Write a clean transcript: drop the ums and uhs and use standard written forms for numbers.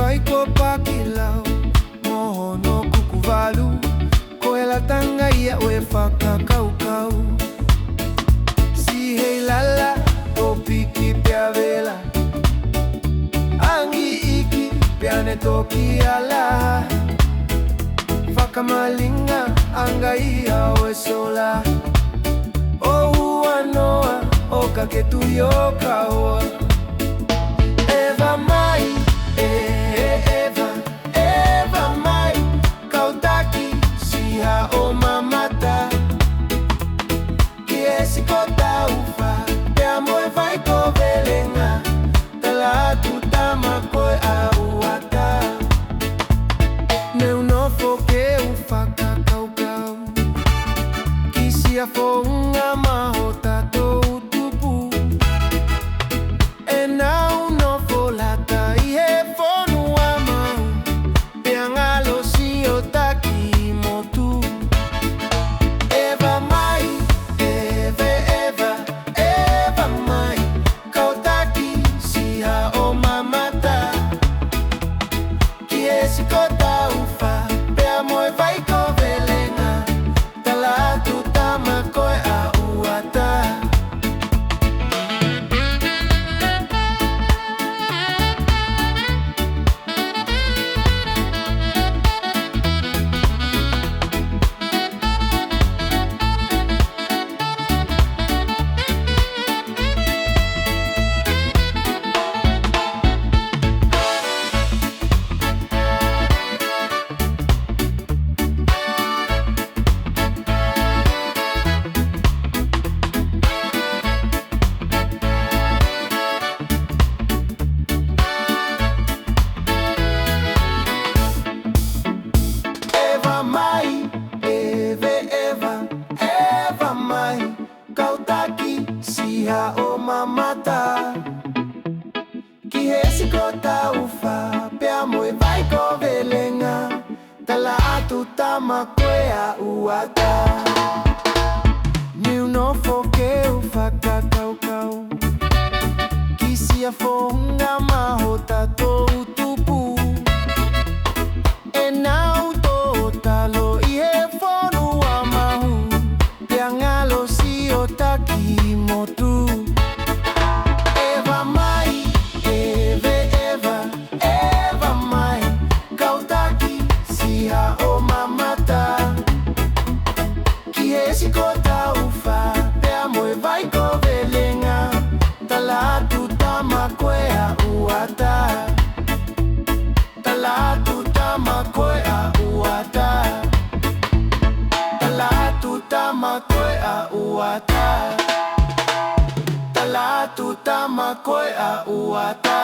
vai ko pakilau mohono kukuvalu ko ela tanga ia oe whakakaukau si hei lala o piki pia vela angi iki piane toki ala whakamalinga anga ia oe sola o hua noa o ka ke tui o ka hoa Eva mai, Eva, Eva mai Kautaki siha o mamata Ki esi ko taufa Te amo e vai ko velenga Tala tu tama koe a uata Neu nofo ke ufaka kaukau Ki sia fo unga maho tato utupu E nau Siha o mamata Ki hesi ko taufa Pea moe vai ko velenga Tala atu tama koe a uata Niu no fo ke ufaka kaukau Ki sia fo unga maho tato utupu E nau to talo i he fonu a mahu Pea ngalo si o taki motu Eva mai, Eva, Eva, Eva mai Kautaki siha o mamata Ki hesi ko taufa Pea moe vai ko velenga Tala tu tama koe a uata Tala tu tama koe a uata Tala tu tama koe a uata Tala tu tama koe a uata